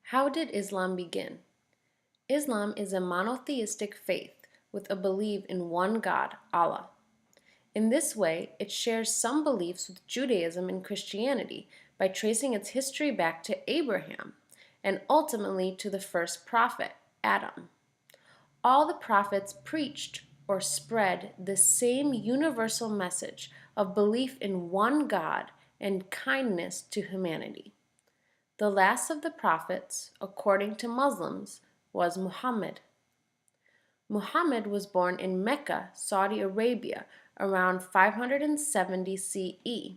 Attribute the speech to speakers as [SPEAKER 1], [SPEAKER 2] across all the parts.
[SPEAKER 1] How did Islam begin? Islam is a monotheistic faith with a belief in one God, Allah. In this way, it shares some beliefs with Judaism and Christianity by tracing its history back to Abraham and ultimately to the first prophet, Adam. All the prophets preached or spread the same universal message of belief in one God and kindness to humanity. The last of the prophets, according to Muslims, was Muhammad. Muhammad was born in Mecca, Saudi Arabia, around 570 CE.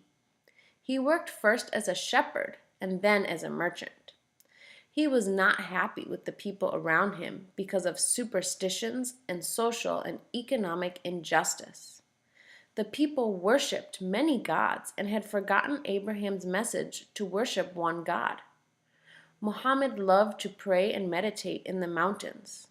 [SPEAKER 1] He worked first as a shepherd and then as a merchant. He was not happy with the people around him because of superstitions and social and economic injustice. The people worshipped many gods and had forgotten Abraham's message to worship one God. Muhammad loved to pray and meditate in the mountains.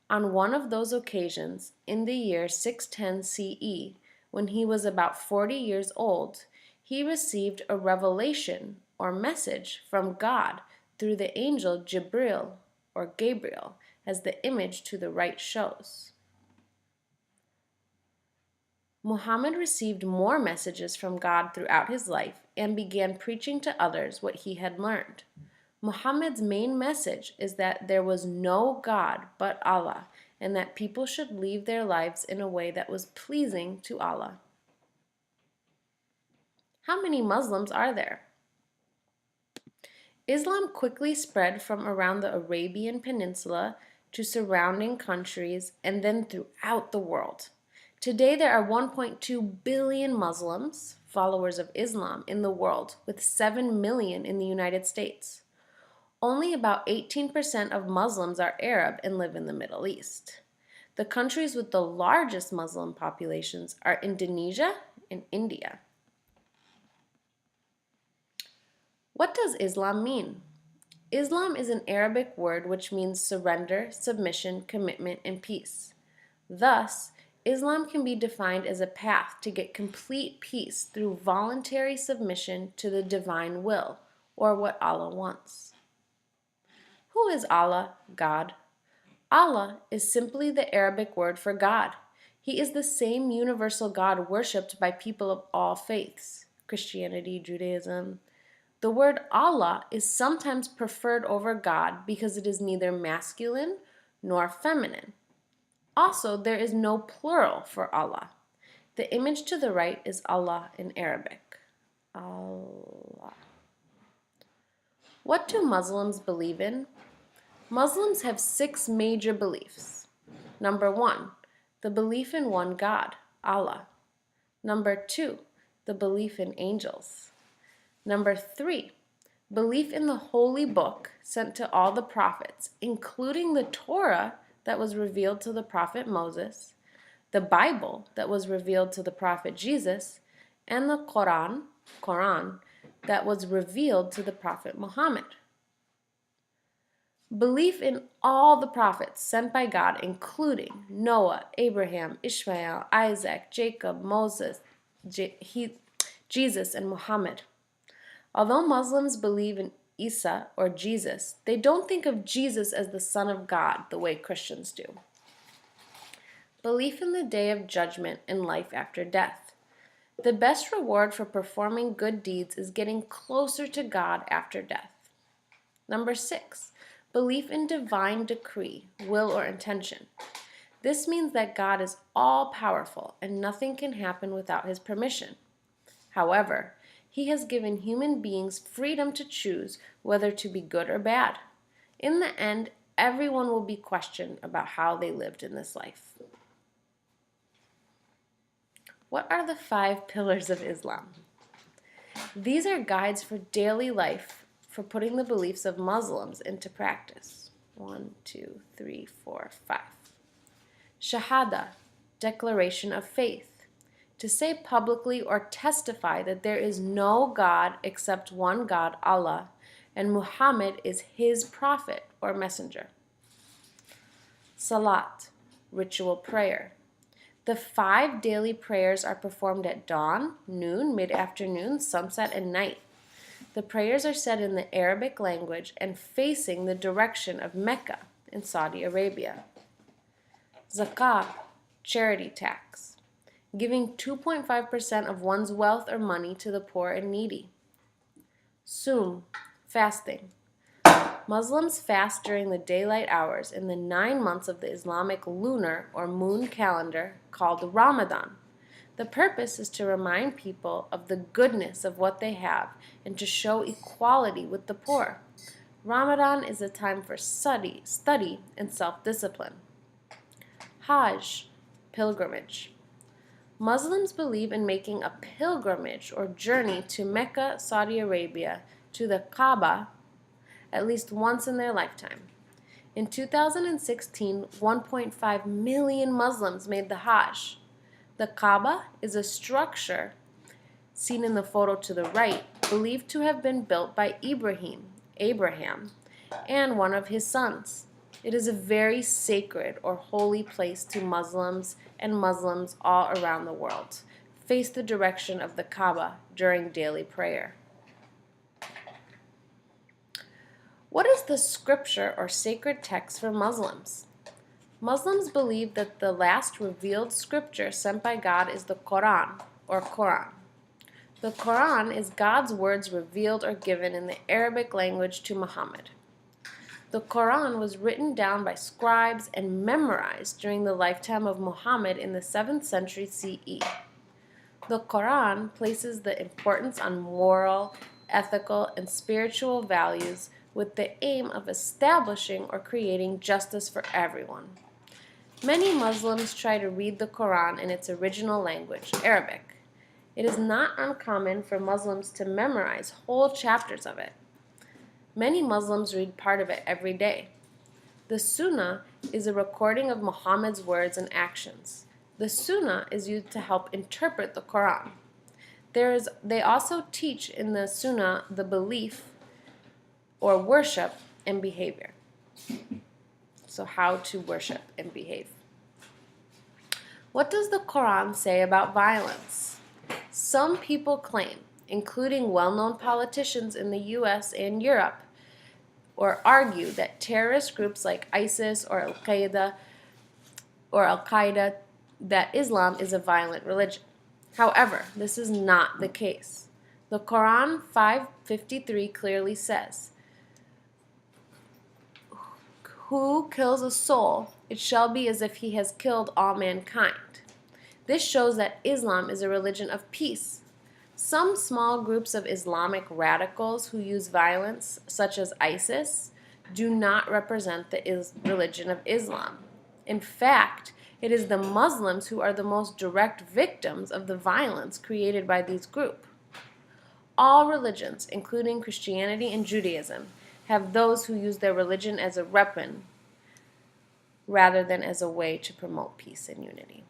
[SPEAKER 1] On one of those occasions, in the year 610 CE, when he was about 40 years old, he received a revelation or message from God through the angel Jibril or Gabriel, as the image to the right shows. Muhammad received more messages from God throughout his life and began preaching to others what he had learned. Muhammad's main message is that there was no God but Allah and that people should live their lives in a way that was pleasing to Allah. How many Muslims are there? Islam quickly spread from around the Arabian Peninsula to surrounding countries and then throughout the world. Today there are 1.2 billion Muslims, followers of Islam, in the world, with 7 million in the United States. Only about 18% of Muslims are Arab and live in the Middle East. The countries with the largest Muslim populations are Indonesia and India. What does Islam mean? Islam is an Arabic word which means surrender, submission, commitment, and peace. Thus, Islam can be defined as a path to get complete peace through voluntary submission to the divine will, or what Allah wants. Who is Allah, God? Allah is simply the Arabic word for God. He is the same universal God worshipped by people of all faiths, Christianity, Judaism. The word Allah is sometimes preferred over God because it is neither masculine nor feminine. Also, there is no plural for Allah. The image to the right is Allah in Arabic. Allah. What do Muslims believe in? Muslims have 6 major beliefs. Number 1, the belief in one God, Allah. Number 2, the belief in angels. Number 3, belief in the holy book sent to all the prophets, including the Torah that was revealed to the prophet Moses, the Bible that was revealed to the prophet Jesus, and the Quran that was revealed to the prophet Muhammad. Belief in all the prophets sent by God, including Noah, Abraham, Ishmael, Isaac, Jacob, Moses, Jesus, and Muhammad. Although Muslims believe in Isa or Jesus, they don't think of Jesus as the Son of God the way Christians do. Belief in the day of judgment and life after death. The best reward for performing good deeds is getting closer to God after death. Number 6, belief in divine decree, will, or intention. This means that God is all-powerful and nothing can happen without his permission. However, he has given human beings freedom to choose whether to be good or bad. In the end, everyone will be questioned about how they lived in this life. What are the 5 pillars of Islam? These are guides for daily life for putting the beliefs of Muslims into practice. 1, 2, 3, 4, 5. Shahada, declaration of faith. To say publicly or testify that there is no God except one God, Allah, and Muhammad is his prophet or messenger. Salat, ritual prayer. The 5 daily prayers are performed at dawn, noon, mid-afternoon, sunset, and night. The prayers are said in the Arabic language and facing the direction of Mecca in Saudi Arabia. Zakah, charity tax, giving 2.5% of one's wealth or money to the poor and needy. Sum, fasting. Muslims fast during the daylight hours in the 9 months of the Islamic lunar or moon calendar called Ramadan. The purpose is to remind people of the goodness of what they have and to show equality with the poor. Ramadan is a time for study and self-discipline. Hajj, pilgrimage. Muslims believe in making a pilgrimage or journey to Mecca, Saudi Arabia, to the Kaaba, at least once in their lifetime. In 2016, 1.5 million Muslims made the Hajj. The Kaaba is a structure, seen in the photo to the right, believed to have been built by Abraham, and one of his sons. It is a very sacred or holy place to Muslims and Muslims all around the world. Face the direction of the Kaaba during daily prayer. What is the scripture or sacred text for Muslims? Muslims believe that the last revealed scripture sent by God is the Quran or Quran. The Quran is God's words revealed or given in the Arabic language to Muhammad. The Quran was written down by scribes and memorized during the lifetime of Muhammad in the 7th century CE. The Quran places the importance on moral, ethical, and spiritual values with the aim of establishing or creating justice for everyone. Many Muslims try to read the Quran in its original language, Arabic. It is not uncommon for Muslims to memorize whole chapters of it. Many Muslims read part of it every day. The Sunnah is a recording of Muhammad's words and actions. The Sunnah is used to help interpret the Quran. They also teach in the Sunnah the belief or worship and behavior. So how to worship and behave. What does the Quran say about violence? Some people claim, including well-known politicians in the US and Europe, or argue that terrorist groups like ISIS or Al-Qaeda, that Islam is a violent religion. However, this is not the case. The Quran 5:53 clearly says, "Who kills a soul, it shall be as if he has killed all mankind." This shows that Islam is a religion of peace. Some small groups of Islamic radicals who use violence, such as ISIS, do not represent the religion of Islam. In fact, it is the Muslims who are the most direct victims of the violence created by these groups. All religions, including Christianity and Judaism, have those who use their religion as a weapon rather than as a way to promote peace and unity.